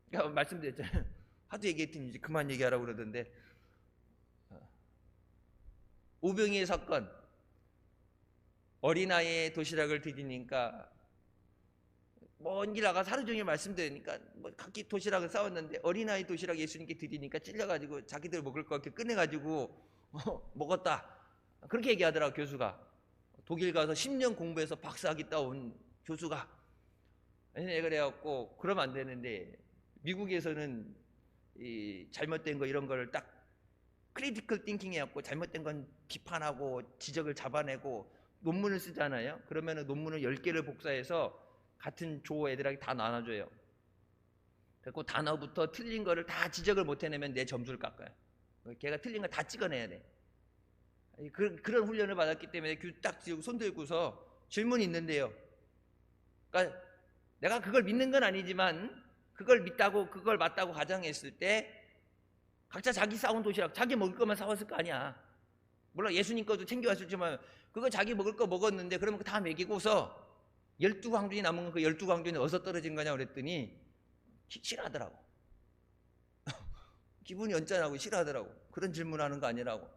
그러니까 말씀드렸잖아요. 하도 얘기했더니 이제 그만 얘기하라고 그러던데 우병희의 사건 어린아이의 도시락을 드리니까 먼 길 나가서 하루 종일 말씀드리니까 뭐 각기 도시락을 싸웠는데 어린아이 도시락 예수님께 드리니까 찔려가지고 자기들 먹을 거 이렇게 꺼내가지고 먹었다 그렇게 얘기하더라고. 교수가 독일 가서 10년 공부해서 박사학위 따온 교수가 그래갖고 그러면 안 되는데 미국에서는 이 잘못된 거 이런 거를 딱 크리티컬 띵킹 해갖고 잘못된 건 비판하고 지적을 잡아내고 논문을 쓰잖아요. 그러면은 논문을 10개를 복사해서 같은 조 애들에게 다 나눠줘요. 그리고 단어부터 틀린 거를 다 지적을 못 해내면 내 점수를 깎아요. 걔가 틀린 거 다 찍어내야 돼. 그런 훈련을 받았기 때문에 딱 지고 손 들고서 질문이 있는데요. 그러니까 내가 그걸 믿는 건 아니지만 그걸 믿다고 그걸 맞다고 가정했을 때 각자 자기 싸운 도시락 자기 먹을 것만 사왔을 거 아니야. 물론 예수님 것도 챙겨왔을지만 그거 자기 먹을 거 먹었는데 그러면 그 다 먹이고서 12광준이 남은 거 그 12광준이 어디서 떨어진 거냐 그랬더니 싫어하더라고. 기분이 언짢아하고 싫어하더라고. 그런 질문하는 거 아니라고.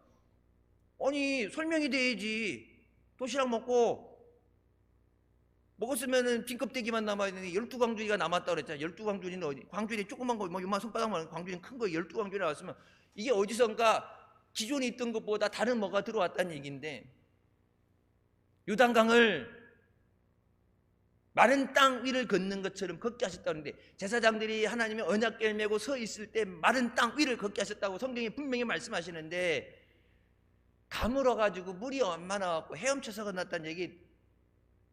아니 설명이 돼야지. 도시락 먹었으면은 빈 껍데기만 남아있는데 12광준이가 남았다 그랬잖아. 12광준이는 어디? 광준이 조그만 거, 뭐 요만 손바닥만 광준이 큰 거 12광준이 나왔으면 이게 어디선가 기존에 있던 것보다 다른 뭐가 들어왔다는 얘기인데, 요단강을 마른 땅 위를 걷는 것처럼 걷게 하셨다는데, 제사장들이 하나님의 언약궤를 메고 서 있을 때 마른 땅 위를 걷게 하셨다고 성경이 분명히 말씀하시는데, 가물어가지고 물이 얼마나 왔고 헤엄쳐서 건넜다는 얘기,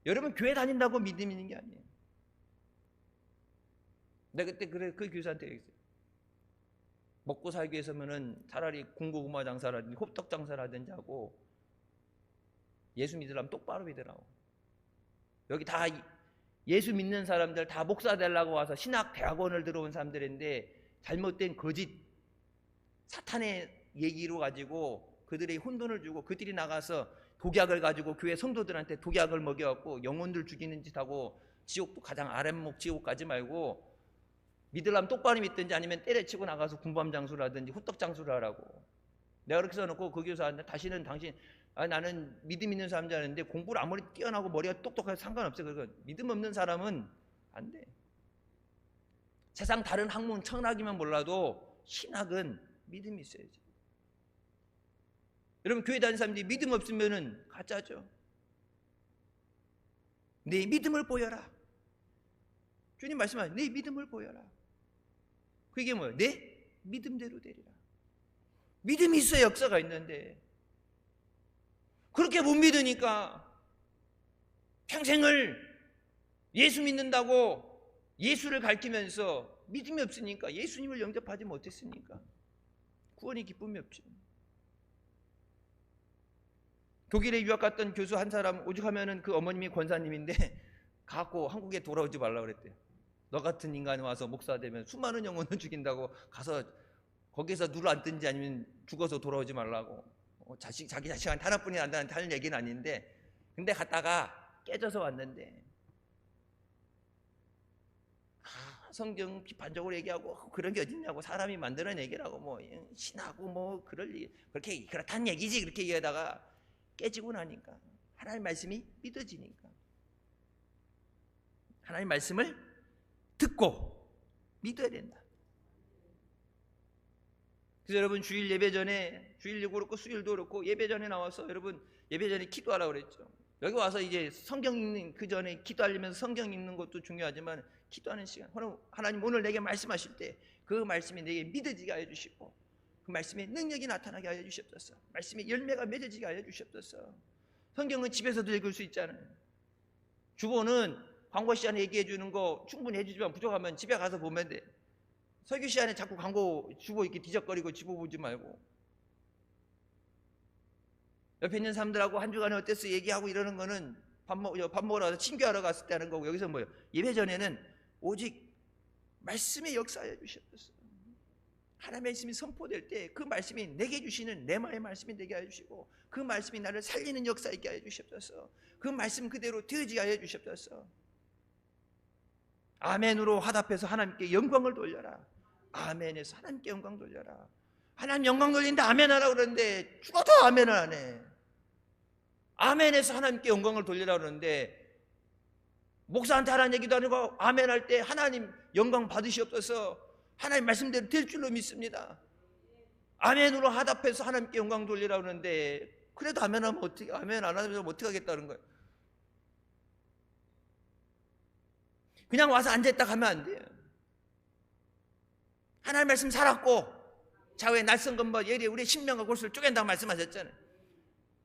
여러분 교회 다닌다고 믿음 있는 게 아니에요. 내가 그때 그 교사한테 얘기했어요. 먹고 살기 위해서면은 차라리 군고구마 장사라든지 호떡 장사라든지 하고 예수 믿으려면 똑바로 믿으라고. 여기 다 예수 믿는 사람들 다 목사 되려고 와서 신학 대학원을 들어온 사람들인데 잘못된 거짓 사탄의 얘기로 가지고 그들의 혼돈을 주고 그들이 나가서 독약을 가지고 교회 성도들한테 독약을 먹여갖고 영혼들 죽이는 짓 하고 지옥도 가장 아랫목 지옥 가지 말고 믿으려면 똑바로 믿든지 아니면 때려치고 나가서 군밤 장수라든지 후떡 장수를 하라고. 내가 그렇게 써놓고 그 교사한테 다시는 당신 나는 믿음 있는 사람인 줄 아는데 공부를 아무리 뛰어나고 머리가 똑똑해서 상관없어. 그러니까 믿음 없는 사람은 안 돼. 세상 다른 학문 천학이면 몰라도 신학은 믿음이 있어야지. 여러분 교회 다니는 사람들이 믿음 없으면은 가짜죠. 내 믿음을 보여라. 주님 말씀하세요. 내 믿음을 보여라. 그게 뭐예요? 내 믿음대로 되리라. 믿음이 있어야 역사가 있는데 그렇게 못 믿으니까 평생을 예수 믿는다고 예수를 가르치면서 믿음이 없으니까 예수님을 영접하지 못했으니까 구원의 기쁨이 없죠. 독일에 유학 갔던 교수 한 사람 오죽하면은 그 어머님이 권사님인데 갖고 한국에 돌아오지 말라고 그랬대요. 너 같은 인간이 와서 목사 되면 수많은 영혼을 죽인다고 가서 거기서 누를 앉든지 아니면 죽어서 돌아오지 말라고. 자기 자식한테 하나뿐이 안다는 하는 얘기는 아닌데, 근데 갔다가 깨져서 왔는데 성경 비판적으로 얘기하고 그런 게 어딨냐고, 사람이 만드는 얘기라고 뭐 신하고 뭐 그렇게 그렇다는 얘기지 그렇게 얘기하다가 깨지고 나니까 하나님 말씀이 믿어지니까 하나님 말씀을 듣고 믿어야 된다. 그래서 여러분 주일 예배 전에, 주일도 그렇고 수일도 그렇고 예배 전에 나와서 여러분 예배 전에 기도하라고 그랬죠. 여기 와서 이제 성경 읽는 그 전에 기도하려면서 성경 읽는 것도 중요하지만 기도하는 시간, 하나님 오늘 내게 말씀하실 때 그 말씀이 내게 믿어지게 하여 주시고 그 말씀의 능력이 나타나게 하여 주시옵소서. 말씀의 열매가 맺어지게 하여 주시옵소서. 성경은 집에서도 읽을 수 있잖아요. 주보는 광고 시간에 얘기해 주는 거 충분히 해주지만 부족하면 집에 가서 보면 돼. 설교 시간에 자꾸 광고 주보 이렇게 뒤적거리고 집어 보지 말고 옆에 있는 사람들하고 한 주간에 어땠어 얘기하고 이러는 거는 밥 먹으러 가서 친교하러 갔을 때 하는 거고, 여기서 뭐예요? 예배 전에는 오직 말씀의 역사하여 주시옵소서. 하나님의 말씀이 선포될 때 그 말씀이 내게 주시는 내 마음의 말씀이 되게 하여 주시고 그 말씀이 나를 살리는 역사 있게 하여 주시옵소서. 그 말씀 그대로 되어지게 하여 주시옵소서. 아멘으로 화답해서 하나님께 영광을 돌려라. 아멘에서 하나님께 영광 돌려라. 하나님 영광 돌리는데 아멘하라고 그러는데 죽어도 아멘을 안 해. 아멘에서 하나님께 영광을 돌리라고 그러는데 목사한테 하라는 얘기도 아니고 아멘할 때 하나님 영광 받으시옵소서. 하나님 말씀대로 될 줄로 믿습니다. 아멘으로 화답해서 하나님께 영광 돌리라고 그러는데 그래도 아멘하면 어떻게, 아멘 안 하면 어떻게 하겠다는 거예요. 그냥 와서 앉아있다 가면 안 돼요. 하나님 말씀 살았고 좌우에 날선 건뭐 예리 우리 신명과 골수를 쪼갠다고 말씀하셨잖아요.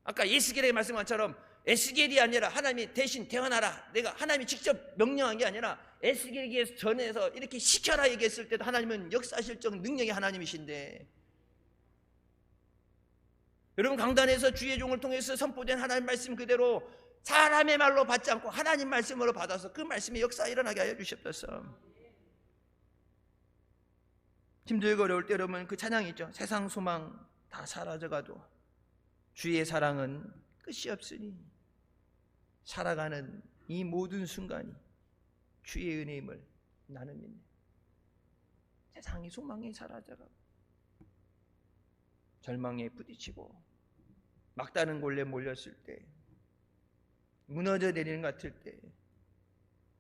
아까 예스겔의 말씀한 것처럼 에스겔이 아니라 하나님이 대신 대언하라. 내가 하나님이 직접 명령한 게 아니라 에스겔에게 전해서 이렇게 시켜라 얘기했을 때도 하나님은 역사실적 능력의 하나님이신데, 여러분 강단에서 주의 종을 통해서 선포된 하나님 말씀 그대로 사람의 말로 받지 않고 하나님 말씀으로 받아서 그 말씀의 역사 일어나게 하여 주시옵소서. 힘들고 어려울 때 여러분 그 찬양이 있죠. 세상 소망 다 사라져가도 주의 사랑은 끝이 없으니 살아가는 이 모든 순간이 주의 은혜임을 나는 믿네. 세상이 소망이 사라져가고 절망에 부딪히고 막다른 골에 몰렸을 때, 무너져 내리는 것 같을 때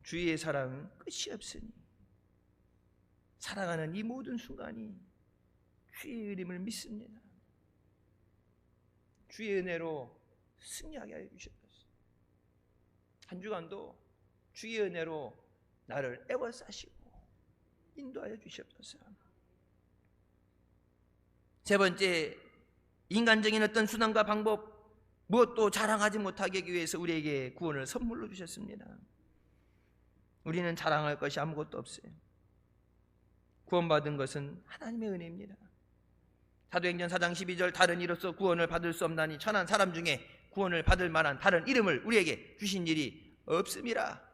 주의 사랑은 끝이 없으니 살아가는 이 모든 순간이 주의 은혜임을 믿습니다. 주의 은혜로 승리하게 하여 주셨습니다. 한 주간도 주의 은혜로 나를 애워싸시고 인도하여 주시옵소서. 세 번째, 인간적인 어떤 수단과 방법 무엇도 자랑하지 못하게 하기 위해서 우리에게 구원을 선물로 주셨습니다. 우리는 자랑할 것이 아무것도 없어요. 구원받은 것은 하나님의 은혜입니다. 사도행전 4장 12절 다른 이로서 구원을 받을 수 없나니 천한 사람 중에 구원을 받을 만한 다른 이름을 우리에게 주신 일이 없음이라.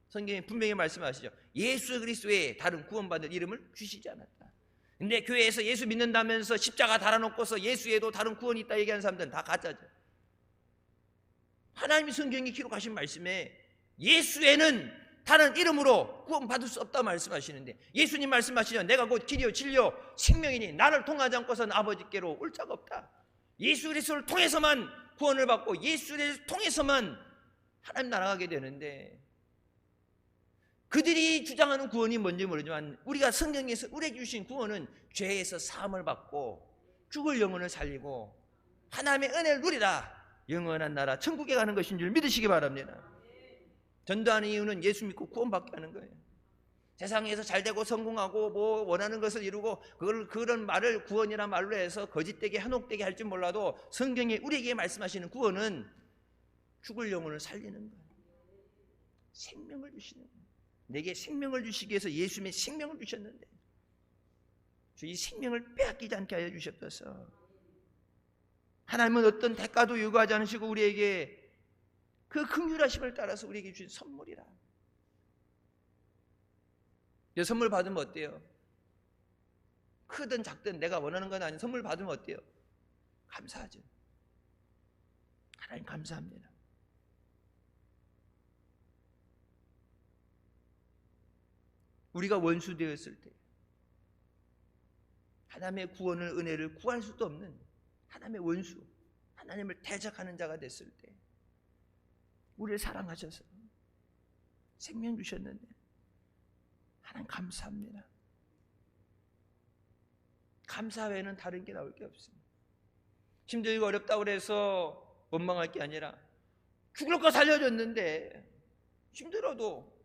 성경에 분명히 말씀하시죠. 예수 그리스도 외에 다른 구원받을 이름을 주시지 않았다. 근데 교회에서 예수 믿는다면서 십자가 달아놓고서 예수 외에도 다른 구원이 있다 얘기하는 사람들은 다 가짜죠. 하나님이 성경에 기록하신 말씀에 예수 외에는 다른 이름으로 구원받을 수 없다 말씀하시는데, 예수님 말씀하시죠. 내가 곧 길이요 진리요 생명이니 나를 통하지 않고서는 아버지께로 올 자가 없다. 예수 그리스도를 통해서만 구원을 받고 예수를 통해서만 하나님 나라가게 되는데, 그들이 주장하는 구원이 뭔지 모르지만 우리가 성경에서 우리에게 주신 구원은 죄에서 사함을 받고 죽을 영혼을 살리고 하나님의 은혜를 누리라 영원한 나라 천국에 가는 것인 줄 믿으시기 바랍니다. 전도하는 이유는 예수 믿고 구원받게 하는 거예요. 세상에서 잘되고 성공하고 뭐 원하는 것을 이루고 그런 말을 구원이란 말로 해서 거짓되게 한옥되게 할지 몰라도 성경에 우리에게 말씀하시는 구원은 죽을 영혼을 살리는 거예요. 생명을 주시는 거예요. 내게 생명을 주시기 위해서 예수님의 생명을 주셨는데 주 이 생명을 빼앗기지 않게 하여 주셨어서, 하나님은 어떤 대가도 요구하지 않으시고 우리에게 그 긍휼하심을 따라서 우리에게 주신 선물이라. 이 선물 받으면 어때요? 크든 작든 내가 원하는 건 아닌 선물 받으면 어때요? 감사하죠. 하나님 감사합니다. 우리가 원수 되었을 때 하나님의 구원을 은혜를 구할 수도 없는 하나님의 원수, 하나님을 대적하는 자가 됐을 때 우리를 사랑하셔서 생명 주셨는데 하나님 감사합니다. 감사 외에는 다른 게 나올 게 없습니다. 힘들고 어렵다고 해서 원망할 게 아니라 죽을 거 살려줬는데 힘들어도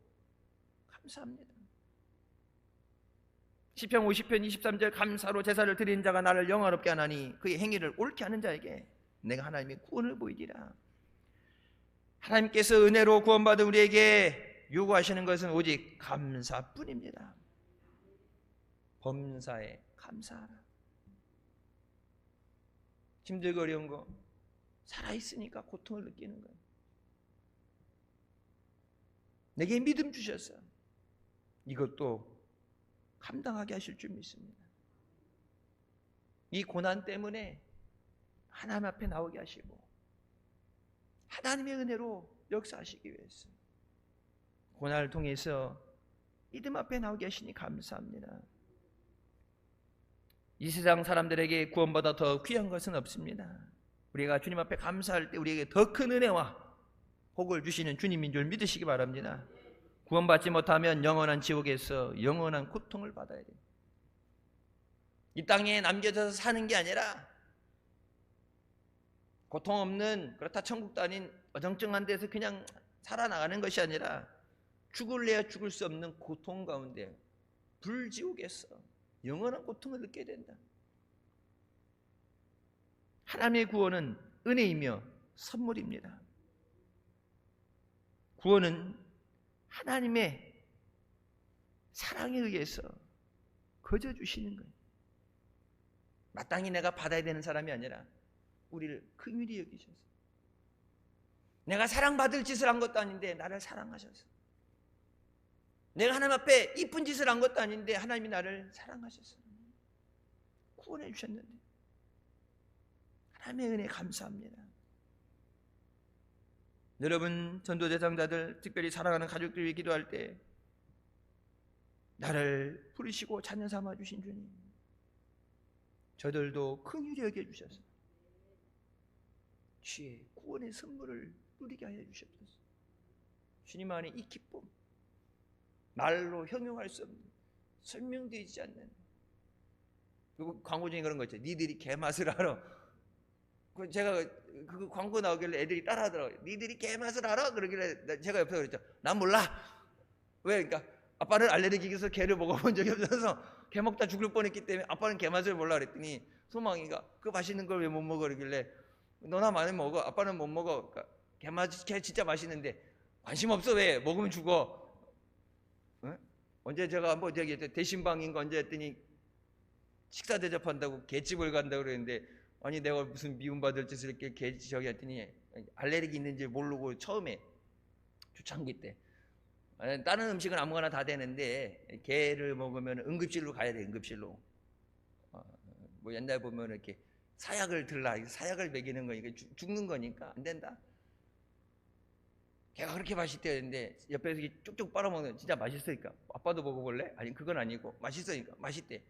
감사합니다. 시편 50편 23절 감사로 제사를 드린 자가 나를 영화롭게 하나니 그의 행위를 옳게 하는 자에게 내가 하나님의 구원을 보이리라. 하나님께서 은혜로 구원받은 우리에게 요구하시는 것은 오직 감사뿐입니다. 범사에 감사하라. 힘들고 어려운 거 살아있으니까 고통을 느끼는 거예요. 내게 믿음 주셨어. 이것도 감당하게 하실 줄 믿습니다. 이 고난 때문에 하나님 앞에 나오게 하시고 하나님의 은혜로 역사하시기 위해서 고난을 통해서 믿음 앞에 나오게 하시니 감사합니다. 이 세상 사람들에게 구원보다 더 귀한 것은 없습니다. 우리가 주님 앞에 감사할 때 우리에게 더 큰 은혜와 복을 주시는 주님인 줄 믿으시기 바랍니다. 구원받지 못하면 영원한 지옥에서 영원한 고통을 받아야 돼요. 이 땅에 남겨져서 사는 게 아니라 고통 없는, 그렇다 천국도 아닌 어정쩡한 데서 그냥 살아나가는 것이 아니라 죽을래야 죽을 수 없는 고통 가운데 불지옥에서 영원한 고통을 느끼게 된다. 하나님의 구원은 은혜이며 선물입니다. 구원은 하나님의 사랑에 의해서 거저 주시는 거예요. 마땅히 내가 받아야 되는 사람이 아니라 우리를 긍휼히 여기셔서, 내가 사랑받을 짓을 한 것도 아닌데 나를 사랑하셔서, 내가 하나님 앞에 이쁜 짓을 한 것도 아닌데 하나님이 나를 사랑하셔서 구원해 주셨는데 하나님의 은혜에 감사합니다. 여러분 전도 대상자들, 특별히 사랑하는 가족들 위해 기도할 때 나를 부르시고 자녀 삼아 주신 주님, 저들도 긍휼히 여겨 주셔서 주의 구원의 선물을 누리게 하여 주셨소서. 주님 안에 이 기쁨, 말로 형용할 수 없는, 설명되지 않는, 그리고 광고 중에 그런 거 있죠. 니들이 개맛을 알아. 제가 그 광고 나오길래 애들이 따라하더라고요. 니들이 개맛을 알아? 그러길래 제가 옆에서 그랬죠. 난 몰라. 왜? 그러니까 아빠는 알레르기 있어서 개를 먹어본 적이 없어서 개 먹다 죽을 뻔했기 때문에 아빠는 개맛을 몰라 그랬더니 소망이가 그 맛있는 걸 왜 못 먹어? 그러길래 너나 많이 먹어. 아빠는 못 먹어. 그러니까 개 진짜 맛있는데 관심 없어. 왜? 먹으면 죽어. 어? 언제 제가 한번 저기 대신방인가 언제 했더니 식사 대접한다고 개집을 간다고 그랬는데, 아니 내가 무슨 미움받을 짓을 이렇게 개 저기 했더니 알레르기 있는지 모르고 처음에 초창기 때 다른 음식은 아무거나 다 되는데 개를 먹으면 응급실로 가야 돼. 응급실로. 뭐 옛날 보면 이렇게 사약을 들라, 사약을 먹이는 거니까 죽는 거니까 안 된다. 개가 그렇게 맛있대는데 옆에서 쭉쭉 빨아먹는, 진짜 맛있으니까 아빠도 먹어볼래? 아니 그건 아니고 맛있으니까 맛있대.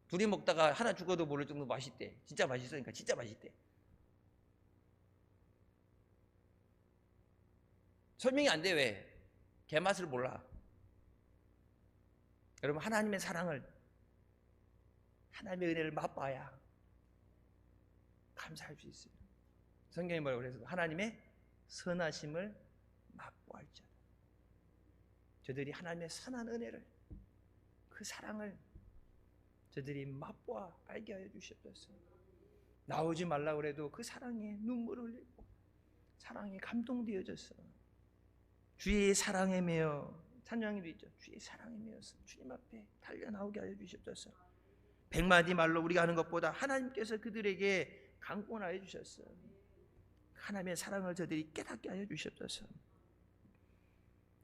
둘이 먹다가 하나 죽어도 모를 정도 맛있대. 진짜 맛있으니까 진짜 맛있대. 설명이 안 돼. 왜? 개 맛을 몰라. 여러분 하나님의 사랑을, 하나님의 은혜를 맛봐야 감사할 수 있어요. 성경이 뭐라고 그래서 하나님의 선하심을 맛보할 자다. 저들이 하나님의 선한 은혜를, 그 사랑을 저들이 맛보아 알게 하여 주셨어요. 나오지 말라고 그래도 그 사랑에 눈물을 흘리고 사랑에 감동되어졌어. 주의 사랑에 매여, 찬양에도 있죠. 주의 사랑에 매여서 주님 앞에 달려 나오게 하여 주셨어요. 100마디 말로 우리가 하는 것보다 하나님께서 그들에게 강권하여 주셨어요. 하나님의 사랑을 저들이 깨닫게 하여 주셨어요.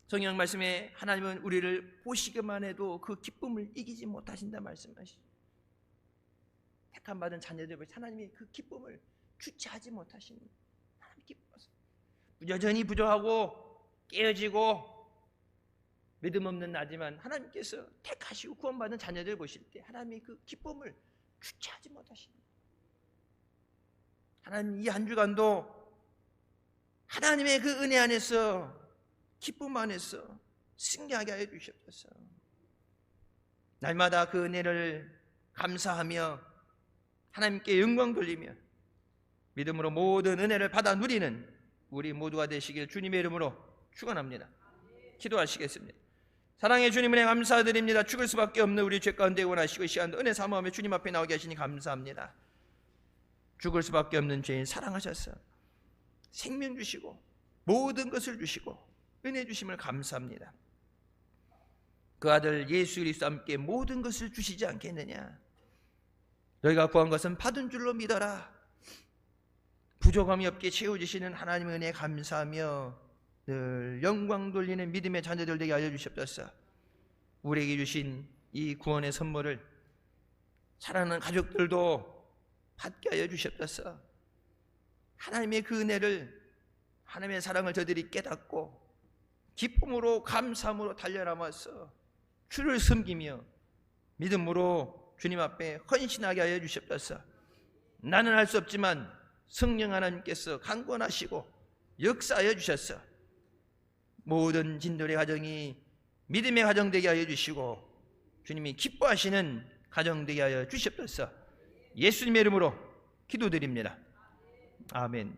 성경 말씀에 하나님은 우리를 보시기만 해도 그 기쁨을 이기지 못하신다 말씀하시죠. 택함 받은 자녀들, 하나님이 그 기쁨을 주체하지 못하시는, 하나님 기뻐서 여전히 부족하고 깨어지고 믿음 없는 나지만 하나님께서 택하시고 구원받은 자녀들 보실 때 하나님이 그 기쁨을 주체하지 못하시는, 하나님 이 한 주간도 하나님의 그 은혜 안에서, 기쁨 안에서 승리하게 하여 주셨소서. 날마다 그 은혜를 감사하며 하나님께 영광 돌리며 믿음으로 모든 은혜를 받아 누리는 우리 모두가 되시길 주님의 이름으로 축원합니다. 기도하시겠습니다. 사랑의 주님 은혜 감사드립니다. 죽을 수밖에 없는 우리 죄 가운데 원하시고 이 시간도 은혜 사모하며 주님 앞에 나오게 하시니 감사합니다. 죽을 수밖에 없는 죄인 사랑하셔서 생명 주시고 모든 것을 주시고 은혜 주심을 감사합니다. 그 아들 예수 그리스도와 함께 모든 것을 주시지 않겠느냐. 너희가 구한 것은 받은 줄로 믿어라. 부족함이 없게 채워주시는 하나님의 은혜에 감사하며 늘 영광 돌리는 믿음의 자녀들 되게 하여 주시옵소서. 우리에게 주신 이 구원의 선물을 사랑하는 가족들도 받게 하여 주시옵소서. 하나님의 그 은혜를, 하나님의 사랑을 저들이 깨닫고 기쁨으로 감사함으로 달려나와서 주를 섬기며 믿음으로 주님 앞에 헌신하게 하여 주시옵소서. 나는 할 수 없지만 성령 하나님께서 강권하시고 역사하여 주셨어. 모든 진돌의 가정이 믿음의 가정 되게 하여 주시고 주님이 기뻐하시는 가정 되게 하여 주시옵소서. 예수님의 이름으로 기도드립니다. 아멘.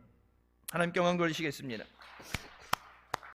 하나님께 영광 돌리시겠습니다.